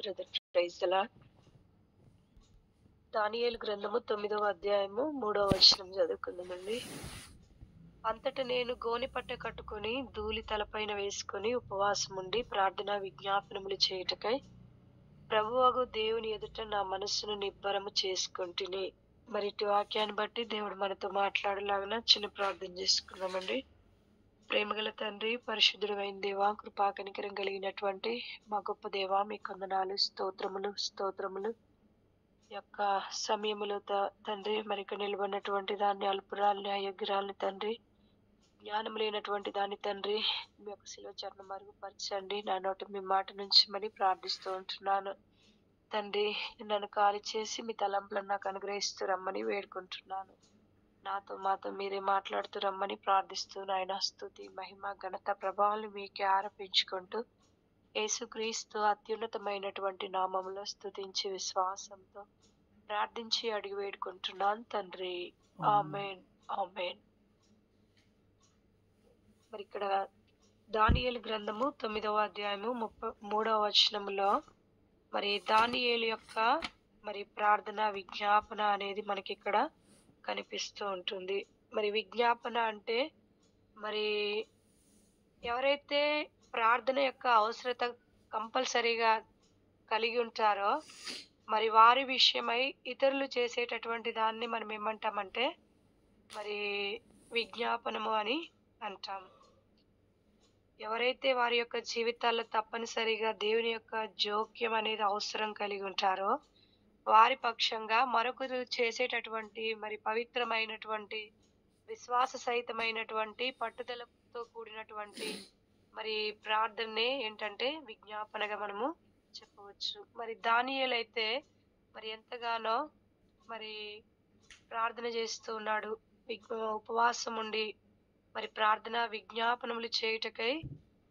Brother praise లా దానియేలు గ్రంథము 9వ అధ్యాయము 3వ వచనం చదువుకుందామండి. అంతట నేను గోనెపట్ట కట్టుకొని ధూళి తలపైన వేసుకొని ఉపవాసముండి ప్రార్థనా విజ్ఞాపనములు చేయుటకై ప్రభువగు దేవుని ఎదుట నా మనస్సును నిబ్బరము చేసుకొంటిని. మరి ఇటు వాక్యాన్ని బట్టి దేవుడు మనతో మాట్లాడలాగున చిన్న ప్రార్థన చేసుకుందామండి. ప్రేమగల తండ్రి, పరిశుద్ధుడైన దేవా, కృపా కనికరం కలిగినటువంటి మా గొప్ప దేవా, మీ కొందనాలు, స్తోత్రములు యొక్క సమయములో తండ్రి, మరి ఇక్కడ నిలబడినటువంటి దాన్ని, అల్పురాల్ని, అయోగ్యురాల్ని తండ్రి, జ్ఞానం లేనటువంటి దాన్ని తండ్రి, మీ యొక్క శిలువ చరణం మరుగుపరచండి. నా నోట మీ మాట నుంచి మరి ప్రార్థిస్తూ ఉంటున్నాను తండ్రి. నన్ను ఖాళీ చేసి మీ తలంపులను నాకు అనుగ్రహిస్తూ రమ్మని వేడుకుంటున్నాను. మాతో మీరే మాట్లాడుతూ రమ్మని ప్రార్థిస్తూ నాయన స్తుతి, మహిమ, ఘనత, ప్రభావాలు మీకే ఆరోపించుకుంటూ యేసుక్రీస్తు అత్యున్నతమైనటువంటి నామములో స్తుతించి విశ్వాసంతో ప్రార్థించి అడిగి వేడుకుంటున్నాను తండ్రి. ఆమేన్, ఆమేన్. మరి ఇక్కడ దానియేలు గ్రంథము 9వ అధ్యాయము 33వ వచనములో మరి దానియేలు యొక్క మరి ప్రార్థన విజ్ఞాపన అనేది మనకి ఇక్కడ కనిపిస్తూ ఉంటుంది. మరి విజ్ఞాపన అంటే మరి ఎవరైతే ప్రార్థన యొక్క అవసరత కంపల్సరీగా కలిగి ఉంటారో మరి వారి విషయమై ఇతరులు చేసేటటువంటి దాన్ని మనం ఏమంటామంటే మరి విజ్ఞాపనము అని అంటాం. ఎవరైతే వారి యొక్క జీవితాల్లో తప్పనిసరిగా దేవుని యొక్క జోక్యం అనేది అవసరం కలిగి ఉంటారో వారి పక్షంగా మరొకరు చేసేటటువంటి మరి పవిత్రమైనటువంటి విశ్వాస సహితమైనటువంటి పట్టుదలతో కూడినటువంటి మరి ప్రార్థనే ఏంటంటే విజ్ఞాపనగా మనము చెప్పవచ్చు. మరి దానియేలు అయితే మరి ఎంతగానో మరి ప్రార్థన చేస్తూ ఉన్నాడు. ఉపవాసం ఉండి మరి ప్రార్థన విజ్ఞాపనములు చేయుటకై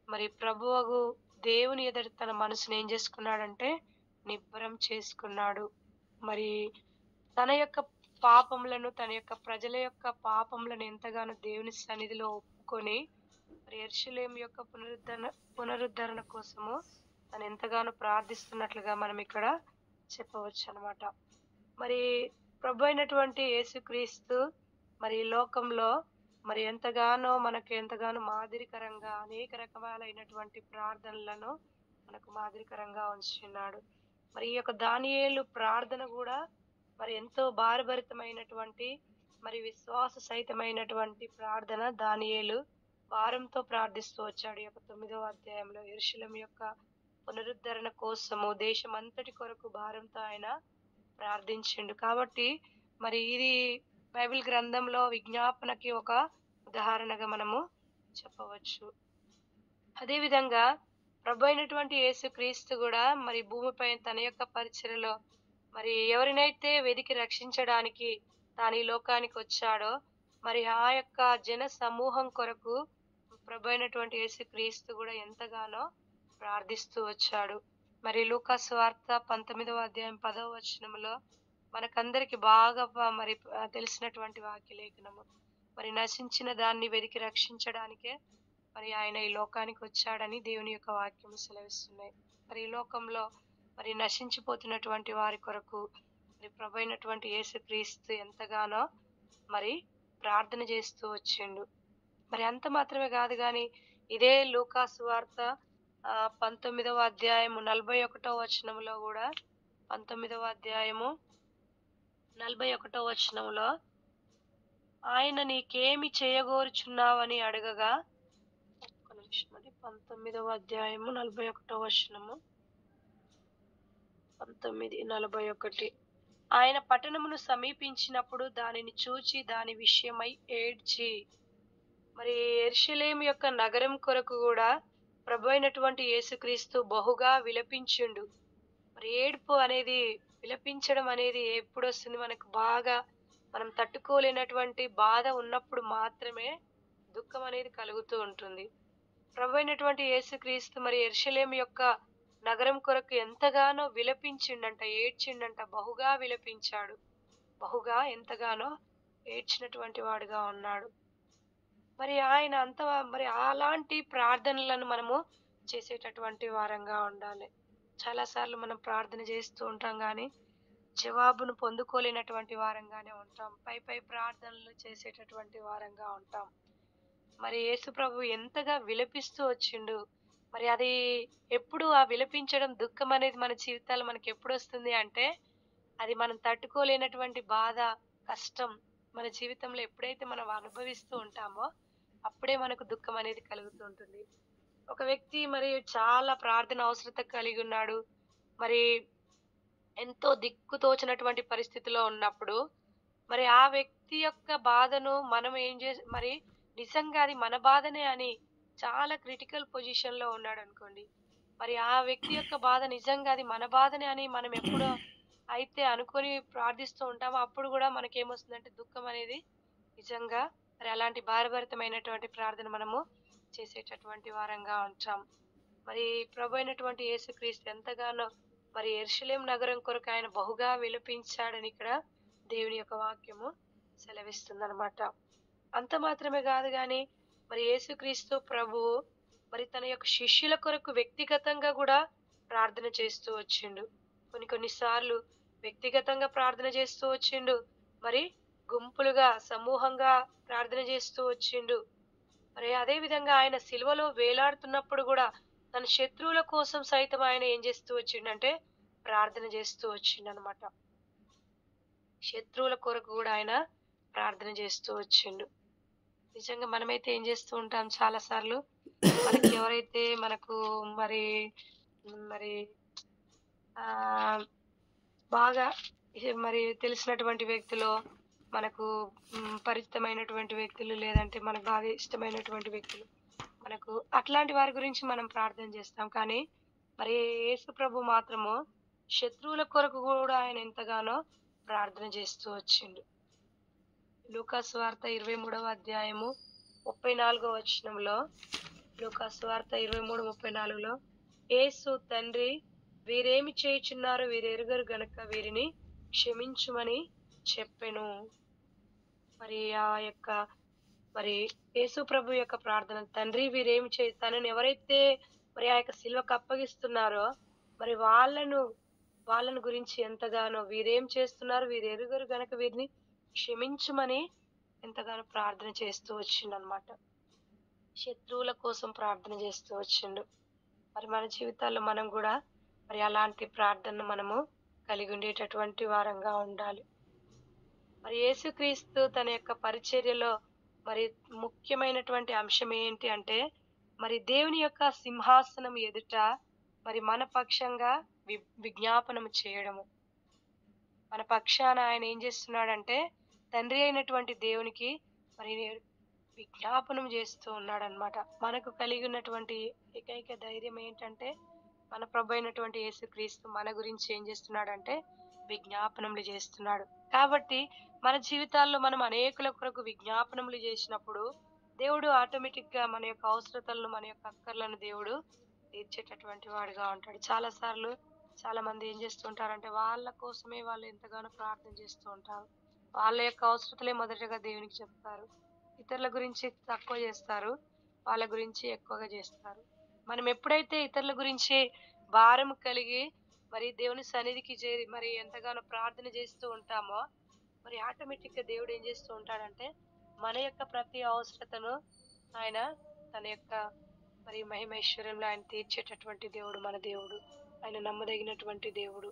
మరి ప్రభువగు దేవుని ఎదుట తన మనసును ఏం చేసుకున్నాడంటే నిబ్బరం చేసుకున్నాడు. మరి తన యొక్క పాపములను, తన యొక్క ప్రజల యొక్క పాపములను ఎంతగానో దేవుని సన్నిధిలో ఒప్పుకొని మరి యెరూషలేము యొక్క పునరుద్ధరణ కోసము తను ఎంతగానో ప్రార్థిస్తున్నట్లుగా మనం ఇక్కడ చెప్పవచ్చు అన్నమాట. మరి ప్రభు అయినటువంటి యేసుక్రీస్తు మరి ఈ లోకంలో మరి మనకు ఎంతగానో మాదిరికరంగా అనేక రకాలైనటువంటి ప్రార్థనలను మనకు మాదిరికరంగా ఉంచున్నాడు. మరి ఈ యొక్క దానియేలు ప్రార్థన కూడా మరి ఎంతో భారభరితమైనటువంటి మరి విశ్వాస సహితమైనటువంటి ప్రార్థన దానియేలు భారంతో ప్రార్థిస్తూ వచ్చాడు. ఈ యొక్క 9వ అధ్యాయంలో యెరూషలేము యొక్క పునరుద్ధరణ కోసము దేశమంతటి కొరకు భారంతో ఆయన ప్రార్థించిండు. కాబట్టి మరి ఇది బైబిల్ గ్రంథంలో విజ్ఞాపనకి ఒక ఉదాహరణగా మనము చెప్పవచ్చు. అదేవిధంగా ప్రభు అయినటువంటి యేసుక్రీస్తు కూడా మరి భూమిపై తన యొక్క పరిచర్యలో మరి ఎవరినైతే వెదికి రక్షించడానికి తాను ఈ లోకానికి వచ్చాడో మరి ఆ యొక్క జన సమూహం కొరకు ప్రభు అయినటువంటి యేసుక్రీస్తు కూడా ఎంతగానో ప్రార్థిస్తూ వచ్చాడు. మరి లూకా సువార్త 19వ అధ్యాయం 10వ వచనంలో మనకందరికి బాగా మరి తెలిసినటువంటి వాక్య లేఖనము. మరి నశించిన దాన్ని వెదికి రక్షించడానికే మరి ఆయన ఈ లోకానికి వచ్చాడని దేవుని యొక్క వాక్యం సెలవిస్తున్నాయి. మరి ఈ లోకంలో మరి నశించిపోతున్నటువంటి వారి కొరకు మరి ప్రభు అయినటువంటి యేసుక్రీస్తు ఎంతగానో మరి ప్రార్థన చేస్తూ వచ్చిండు. మరి అంత మాత్రమే కాదు కానీ ఇదే లూకా సువార్త 19వ అధ్యాయము 41వ వచనంలో కూడా 19వ అధ్యాయము 41వ వచనంలో ఆయన నీకేమి చేయగోరుచున్నావని అడగగా 19వ అధ్యాయము 41వ వచనము 19:41 ఆయన పట్టణమును సమీపించినప్పుడు దానిని చూచి దాని విషయమై ఏడ్చి మరి యెరూషలేము యొక్క నగరం కొరకు కూడా ప్రభు అయినటువంటి యేసుక్రీస్తు బహుగా విలపించిండు. మరి ఏడుపు అనేది విలపించడం అనేది ఎప్పుడు వస్తుంది? మనకు బాగా మనం తట్టుకోలేనటువంటి బాధ ఉన్నప్పుడు మాత్రమే దుఃఖం అనేది కలుగుతూ ఉంటుంది. ప్రభు అయినటువంటి యేసుక్రీస్తు మరి యెరూషలేము యొక్క నగరం కొరకు ఎంతగానో విలపించిండంట, ఏడ్చిండంట, బహుగా విలపించాడు. బహుగా ఎంతగానో ఏడ్చినటువంటి వాడుగా ఉన్నాడు. మరి ఆయన మరి అలాంటి ప్రార్థనలను మనము చేసేటటువంటి వారంగా ఉండాలి. చాలా సార్లు మనం ప్రార్థన చేస్తూ ఉంటాం గానీ, జవాబును పొందుకోలేనటువంటి వారంగానే ఉంటాం. పై ప్రార్థనలు చేసేటటువంటి వారంగా ఉంటాం. మరి యేసు ప్రభు ఎంతగా విలపిస్తూ వచ్చిండు. మరి అది ఎప్పుడు ఆ విలపించడం, దుఃఖం అనేది మన జీవితాల్లో మనకెప్పుడొస్తుంది అంటే, అది మనం తట్టుకోలేనటువంటి బాధ, కష్టం మన జీవితంలో ఎప్పుడైతే మనం అనుభవిస్తూ ఉంటామో, అప్పుడే మనకు దుఃఖం అనేది కలుగుతూ ఉంటుంది. ఒక వ్యక్తి మరి చాలా ప్రార్థన అవసరత కలిగి ఉన్నాడు. మరి ఎంతో దిక్కుతోచనటువంటి పరిస్థితిలో ఉన్నప్పుడు, మరి ఆ వ్యక్తి యొక్క బాధను మనం ఏం మరి నిజంగా అది మన బాధనే అని చాలా క్రిటికల్ పొజిషన్‌లో ఉన్నాడనుకోండి. మరి ఆ వ్యక్తి యొక్క బాధ నిజంగా అది మన బాధనే అని మనం ఎప్పుడు అయితే అనుకోని ప్రార్థిస్తూ ఉంటామో, అప్పుడు గూడా మనకేమొస్తుందంటే దుఃఖం అనేది నిజంగా మరి అలాంటి భారభరితమైనటువంటి ప్రార్థన మనము చేసేటటువంటి వారంగా ఉంటాం. మరి ప్రభు అయినటువంటి యేసుక్రీస్తు ఎంతగానో మరి యెరూషలేము నగరం కొరకు ఆయన బహుగా విలపించాడని ఇక్కడ దేవుని యొక్క వాక్యము సెలవిస్తుందనమాట. అంత మాత్రమే గాదు గానీ, మరి యేసుక్రీస్తు ప్రభువు మరి తన యొక్క శిష్యుల కొరకు వ్యక్తిగతంగా గూడా ప్రార్థన చేస్తూ వచ్చిండు. కొన్ని సార్లు వ్యక్తిగతంగా ప్రార్థన చేస్తూ వచ్చిండు. మరి గుంపులుగా, సమూహంగా ప్రార్థన చేస్తూ వచ్చిండు. మరి అదే విధంగా ఆయన సిలువలో వేలాడుతున్నప్పుడు గూడా తన శత్రువుల కోసం సైతం ఆయన ఏం చేస్తూ వచ్చిండంటే ప్రార్థన చేస్తూ వచ్చిండనమాట. శత్రువుల కొరకు గూడా ఆయన ప్రార్థన చేస్తూ వచ్చిండు. నిజంగా మనమైతే ఏం చేస్తూ ఉంటాం చాలా సార్లు మనకి ఎవరైతే మనకు మరి మరి ఆహ్, బాగా మరి తెలిసినటువంటి వ్యక్తులో మనకు పరిచితమైనటువంటి వ్యక్తులు లేదంటే మనకు బాగా ఇష్టమైనటువంటి వ్యక్తులు మనకు అట్లాంటి వారి గురించి మనం ప్రార్థన చేస్తాం. కానీ మరి యేసు ప్రభు మాత్రము శత్రువుల కొరకు గూడా ఆయన ఎంతగానో ప్రార్థన చేస్తూ వచ్చిండు. లూకా సువార్త 23వ అధ్యాయము 34వ వచనంలో లూకా సువార్త 23:34లో యేసు తండ్రి వీరేమి చేయుచున్నారో వీరెరుగరు గనుక వీరిని క్షమించుమని చెప్పెను. మరి ఆ యొక్క మరి యేసు ప్రభు యొక్క ప్రార్థన తండ్రి వీరేమి తనని ఎవరైతే మరి ఆ యొక్క సిలువకు అప్పగిస్తున్నారో మరి వాళ్ళను గురించి ఎంతగానో వీరేం చేస్తున్నారు వీరెరుగరు గనక వీరిని క్షమించుమని ఎంతగానో ప్రార్థన చేస్తూ వచ్చిండనమాట. శత్రువుల కోసం ప్రార్థన చేస్తూ వచ్చిండు. మరి మన జీవితాల్లో మనం గూడా మరి అలాంటి ప్రార్థనను మనము కలిగి ఉండేటటువంటి వారంగా ఉండాలి. మరి యేసుక్రీస్తు తన యొక్క పరిచర్యలో మరి ముఖ్యమైనటువంటి అంశం ఏంటి అంటే, మరి దేవుని యొక్క సింహాసనం ఎదుట మరి మన పక్షంగా వి విజ్ఞాపనం చేయడము. మన పక్షాన ఆయన ఏం చేస్తున్నాడంటే, తండ్రి అయినటువంటి దేవునికి మరి విజ్ఞాపనం చేస్తూ ఉన్నాడన్నమాట. మనకు కలిగి ఉన్నటువంటి ఏకైక ధైర్యం ఏంటంటే, మన ప్రభు అయినటువంటి యేసుక్రీస్తు మన గురించి ఏం చేస్తున్నాడంటే, విజ్ఞాపనములు చేస్తున్నాడు. కాబట్టి మన జీవితాల్లో మనం అనేకుల కొరకు విజ్ఞాపనములు చేసినప్పుడు, దేవుడు ఆటోమేటిక్‌గా మన యొక్క అవసరతలను, మన యొక్క అక్కర్లను దేవుడు తీర్చేటటువంటి వాడుగా ఉంటాడు. చాలా సార్లు చాలామంది ఏం చేస్తూ ఉంటారంటే, వాళ్ళ కోసమే వాళ్ళు ఎంతగానో ప్రార్థన చేస్తూ ఉంటారు. వాళ్ళ యొక్క అవసరతలే మొదటగా దేవునికి చెప్తారు. ఇతరుల గురించి తక్కువ చేస్తారు. వాళ్ళ గురించి ఎక్కువగా చేస్తారు. మనం ఎప్పుడైతే ఇతరుల గురించి భారం కలిగి మరి దేవుని సన్నిధికి చేరి మరి ఎంతగానో ప్రార్థన చేస్తూ ఉంటామో, మరి ఆటోమేటిక్‌గా దేవుడు ఏం చేస్తూ ఉంటాడంటే, మన యొక్క ప్రతి అవసరతను ఆయన తన యొక్క మరి మహిమైశ్వర్యంలో ఆయన తీర్చేటటువంటి దేవుడు మన దేవుడు. ఆయన నమ్మదగినటువంటి దేవుడు.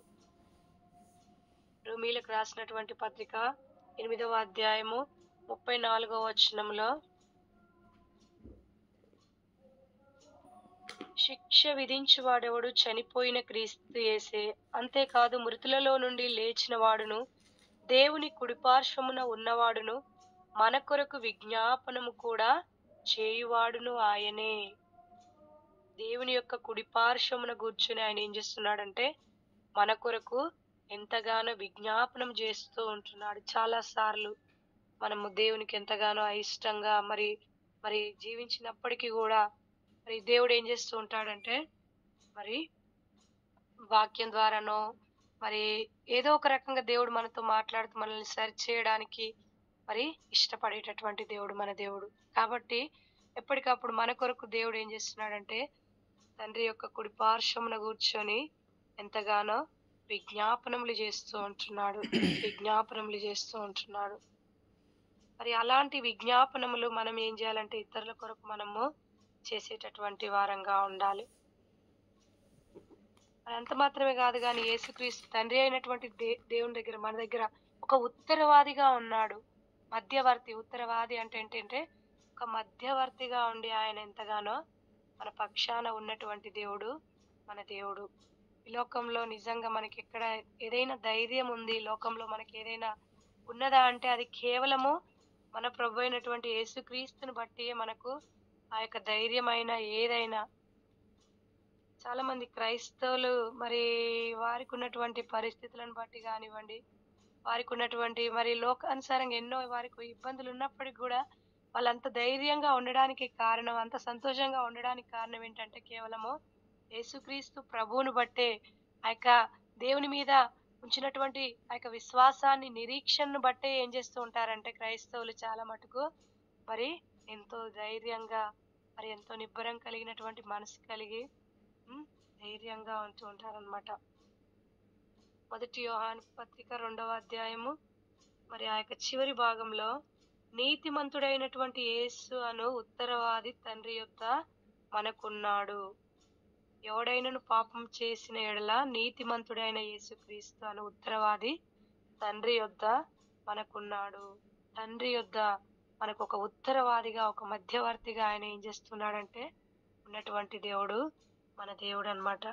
రోమీయులకు రాసినటువంటి పత్రిక 8వ అధ్యాయము 34వ వచనంలో శిక్ష విధించువాడెవడు చనిపోయిన క్రీస్తు యేసే. అంతేకాదు మృతులలో నుండి లేచిన వాడును, దేవుని కుడిపార్శ్వమున ఉన్నవాడును, మన కొరకు విజ్ఞాపనము కూడా చేయువాడును ఆయనే. దేవుని యొక్క కుడిపార్శ్వమున కూర్చుని ఆయన ఏం చేస్తున్నాడంటే, మన కొరకు ఎంతగానో విజ్ఞాపనం చేస్తూ ఉంటున్నాడు. చాలా సార్లు మనము దేవునికి ఎంతగానో అయిష్టంగా మరి మరి జీవించినప్పటికీ కూడా మరి దేవుడు ఏం చేస్తూ ఉంటాడంటే, మరి వాక్యం ద్వారానో మరి ఏదో ఒక రకంగా దేవుడు మనతో మాట్లాడుతూ మనల్ని సరిచేయడానికి మరి ఇష్టపడేటటువంటి దేవుడు మన దేవుడు. కాబట్టి ఎప్పటికప్పుడు మన కొరకు దేవుడు ఏం చేస్తున్నాడంటే, తండ్రి యొక్క కుడి పార్శ్వమున కూర్చొని ఎంతగానో విజ్ఞాపనములు చేస్తూ ఉంటున్నాడు. విజ్ఞాపనములు చేస్తూ ఉంటున్నాడు. మరి అలాంటి విజ్ఞాపనములు మనం ఏం చేయాలంటే ఇతరుల కొరకు మనము చేసేటటువంటి వారంగా ఉండాలి. మరి అంత మాత్రమే కాదు గాని యేసుక్రీస్తు తండ్రి అయినటువంటి దేవుని దగ్గర మన దగ్గర ఒక ఉత్తరవాదిగా ఉన్నాడు. మధ్యవర్తి ఉత్తరవాది అంటే ఏంటంటే ఒక మధ్యవర్తిగా ఉండి ఆయన ఎంతగానో మన పక్షాన ఉన్నటువంటి దేవుడు మన దేవుడు. ఈ లోకంలో నిజంగా మనకెక్కడ ఏదైనా ధైర్యం ఉంది, లోకంలో మనకేదైనా ఉన్నదా అంటే అది కేవలము మన ప్రభు అయినటువంటి యేసుక్రీస్తుని బట్టియే మనకు ఆ యొక్క ధైర్యమైన ఏదైనా. చాలా మంది క్రైస్తవులు మరి వారికున్నటువంటి పరిస్థితులను బట్టి గానివ్వండి, వారికున్నటువంటి మరి లోకానుసారంగా ఎన్నో వారికి ఇబ్బందులున్నప్పటికి గూడా వాళ్ళంత ధైర్యంగా ఉండడానికి కారణం, అంత సంతోషంగా ఉండడానికి కారణం ఏంటంటే కేవలము యేసుక్రీస్తు ప్రభువును బట్టే. ఆ యొక్క దేవుని మీద ఉంచినటువంటి ఆ యొక్క విశ్వాసాన్ని, నిరీక్షణను బట్టే ఏం చేస్తూ ఉంటారంటే క్రైస్తవులు చాలా మటుకు మరి ఎంతో ధైర్యంగా, మరి ఎంతో నిబ్బరం కలిగినటువంటి మనసు కలిగి హ్మ్. ధైర్యంగా ఉంటూ ఉంటారనమాట. మొదటి యోహాను పత్రిక 2వ అధ్యాయము మరి ఆ యొక్క చివరి భాగంలో నీతిమంతుడైనటువంటి యేసు అను ఉత్తరవాది తండ్రి యొద్ద మనకున్నాడు. ఎవడైనను పాపం చేసిన యెడల నీతిమంతుడైన యేసుక్రీస్తు అను ఉత్తరవాది తండ్రి యొద్ద మనకున్నాడు. తండ్రి యొద్ద మనకొక ఉత్తరవాదిగా, ఒక మధ్యవర్తిగా ఆయన ఏం చేస్తున్నాడంటే ఉన్నటువంటి దేవుడు మన దేవుడన్నమాట.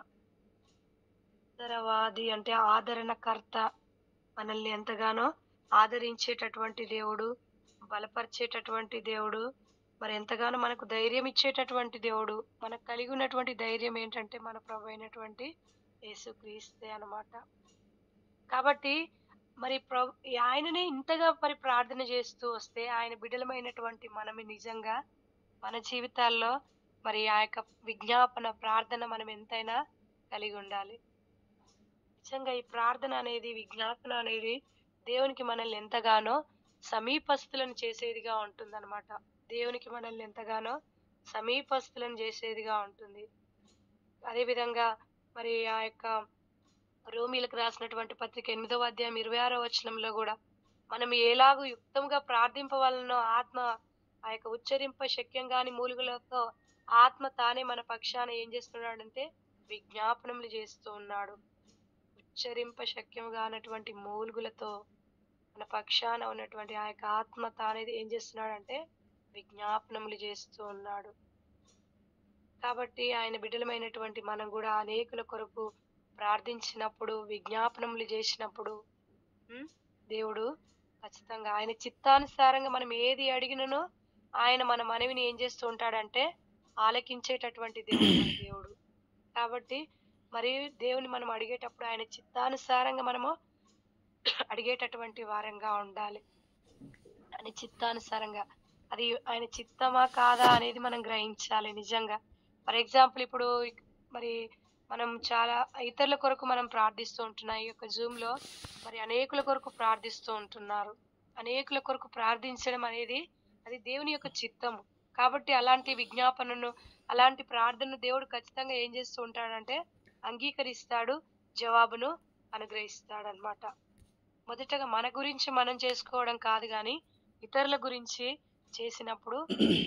ఉత్తరవాది అంటే ఆదరణకర్త. మనల్ని ఎంతగానో ఆదరించేటటువంటి దేవుడు, బలపరిచేటటువంటి దేవుడు, మరి ఎంతగానో మనకు ధైర్యం ఇచ్చేటటువంటి దేవుడు. మనకు కలిగి ఉన్నటువంటి ధైర్యం ఏంటంటే మన ప్రభు అయినటువంటి యేసుక్రీస్తే అన్నమాట. కాబట్టి మరి ఆయననే ఇంతగా మరి ప్రార్థన చేస్తూ వస్తే ఆయన బిడ్డలమైనటువంటి మనం నిజంగా మన జీవితాల్లో మరి ఆ యొక్క విజ్ఞాపన ప్రార్థన మనం ఎంతైనా కలిగి ఉండాలి. నిజంగా ఈ ప్రార్థన అనేది, విజ్ఞాపన అనేది దేవునికి మనల్ని ఎంతగానో సమీపస్తులను చేసేదిగా ఉంటుందన్నమాట. దేవునికి మనల్ని ఎంతగానో సమీపస్తులను చేసేదిగా ఉంటుంది. అదే విధంగా మరి ఆ యొక్క రోమీయులకు రాసినటువంటి పత్రిక 8వ అధ్యాయం 26వ వచనంలో గూడా మనం ఎలాగూ యుక్తంగా ప్రార్థింపవలనో ఆత్మ ఆ యొక్క ఉచ్చరింప శక్యం గాని మూలుగులతో ఆత్మ తానే మన పక్షాన ఏం చేస్తున్నాడంటే విజ్ఞాపనములు చేస్తూ ఉన్నాడు. ఉచ్చరింప శక్యం గానటువంటి మూలుగులతో మన పక్షాన ఉన్నటువంటి ఆ యొక్క ఆత్మ తానేది ఏం చేస్తున్నాడంటే విజ్ఞాపనములు చేస్తూ ఉన్నాడు. కాబట్టి ఆయన బిడ్డలమైనటువంటి మనం కూడా అనేకుల కొరకు ప్రార్థించినప్పుడు, విజ్ఞాపనములు చేసినప్పుడు దేవుడు ఖచ్చితంగా ఆయన చిత్తానుసారంగా మనం ఏది అడిగిననో ఆయన మన మనవిని ఏం చేస్తూ ఉంటాడంటే ఆలకించేటటువంటి దేవుడు మన దేవుడు. కాబట్టి మరి దేవుని మనం అడిగేటప్పుడు ఆయన చిత్తానుసారంగా మనము అడిగేటటువంటి వారంగా ఉండాలి. ఆయన చిత్తానుసారంగా అది ఆయన చిత్తమా కాదా అనేది మనం గ్రహించాలి నిజంగా. ఫర్ ఎగ్జాంపుల్ ఇప్పుడు మరి మనం చాలా ఇతరుల కొరకు మనం ప్రార్థిస్తూ ఉంటున్నాం. ఈ యొక్క జూమ్‌లో మరి అనేకుల కొరకు ప్రార్థిస్తూ ఉంటున్నారు. అనేకుల కొరకు ప్రార్థించడం అనేది అది దేవుని యొక్క చిత్తము. కాబట్టి అలాంటి విజ్ఞాపనను, అలాంటి ప్రార్థనను దేవుడు ఖచ్చితంగా ఏం చేస్తూ ఉంటాడంటే అంగీకరిస్తాడు, జవాబును అనుగ్రహిస్తాడన్నమాట. మొదటగా మన గురించి మనం చేసుకోవడం కాదు గానీ, ఇతరుల గురించి చేసినప్పుడు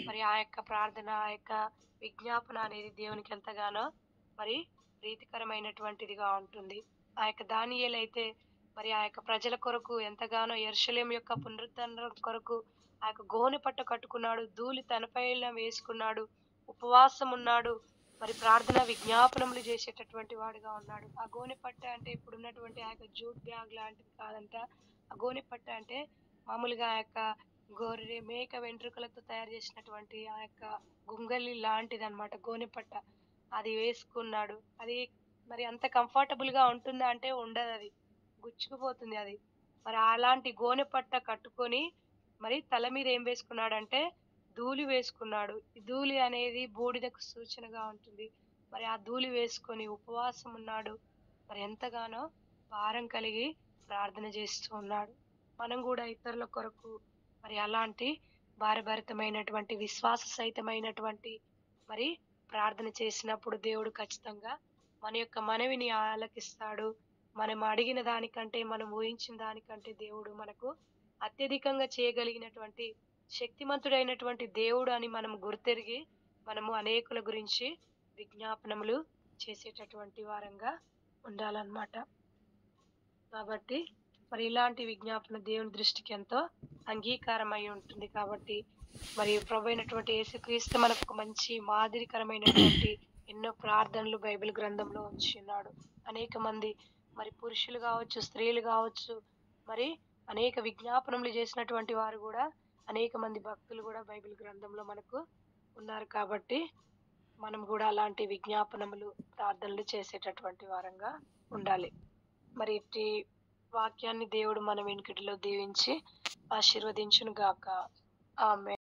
మరి ఆ యొక్క ప్రార్థన, ఆ యొక్క విజ్ఞాపన అనేది దేవునికి ఎంతగానో మరి ప్రీతికరమైనటువంటిదిగా ఉంటుంది. ఆ యొక్క దానియేలైతే మరి ఆ యొక్క ప్రజల కొరకు ఎంతగానో యెరూషలేము యొక్క పునరుద్ధరణ కొరకు ఆ యొక్క గోనె పట్ట కట్టుకున్నాడు. ధూళి తనపైన వేసుకున్నాడు. ఉపవాసం ఉన్నాడు. మరి ప్రార్థన విజ్ఞాపనములు చేసేటటువంటి వాడుగా ఉన్నాడు. ఆ గోనె పట్ట అంటే ఇప్పుడున్నటువంటి ఆ యొక్క జూట్ బ్యాగ్ లాంటిది కాదంట. ఆ గోనె పట్ట అంటే మామూలుగా ఆ యొక్క గొర్రె, మేక వెంట్రుకలతో తయారు చేసినటువంటి ఆ యొక్క గుంగలి లాంటిదన్నమాట గోనె పట్ట. అది వేసుకున్నాడు. అది మరి అంత కంఫర్టబుల్‌గా ఉంటుందా అంటే ఉండదది. గుచ్చుకుపోతుంది అది. మరి అలాంటి గోనె పట్ట కట్టుకొని మరి తల మీద ఏం వేసుకున్నాడంటే ధూళి వేసుకున్నాడు. ఈ ధూళి అనేది బూడిదకు సూచనగా ఉంటుంది. మరి ఆ ధూళి వేసుకొని ఉపవాసం ఉన్నాడు. మరి ఎంతగానో భారం కలిగి ప్రార్థన చేస్తూ ఉన్నాడు. మనం గూడా ఇతరుల కొరకు మరి అలాంటి భారభరితమైనటువంటి విశ్వాస సహితమైనటువంటి మరి ప్రార్థన చేసినప్పుడు దేవుడు ఖచ్చితంగా మన యొక్క మనవిని ఆలకిస్తాడు. మనం అడిగిన దానికంటే, మనం ఊహించిన దానికంటే దేవుడు మనకు అత్యధికంగా చేయగలిగినటువంటి శక్తిమంతుడైనటువంటి దేవుడు అని మనం గుర్తెరిగి, మనము అనేకుల గురించి విజ్ఞాపనములు చేసేటటువంటి వారంగా ఉండాలన్నమాట. కాబట్టి మరి ఇలాంటి విజ్ఞాపన దేవుని దృష్టికి ఎంతో అంగీకారమై ఉంటుంది కాబట్టి, మరి ప్రభువైనటువంటి యేసుక్రీస్తు మనకు ఒక మంచి మాదిరికరమైనటువంటి ఎన్నో ప్రార్థనలు బైబిల్ గ్రంథంలో ఉంచున్నాడు. అనేక మంది మరి పురుషులు గావచ్చు, స్త్రీలు గావచ్చు, మరి అనేక విజ్ఞాపనములు చేసినటువంటి వారు గూడా, అనేక మంది భక్తులు గూడా బైబిల్ గ్రంథంలో మనకు ఉన్నారు కాబట్టి, మనం గూడా అలాంటి విజ్ఞాపనములు, ప్రార్థనలు చేసేటటువంటి వారంగా ఉండాలి. మరి ఇట్టి వాక్యాన్ని దేవుడు మన వెనుకటిలో దీవించి ఆశీర్వదించును గాక. ఆమేన్.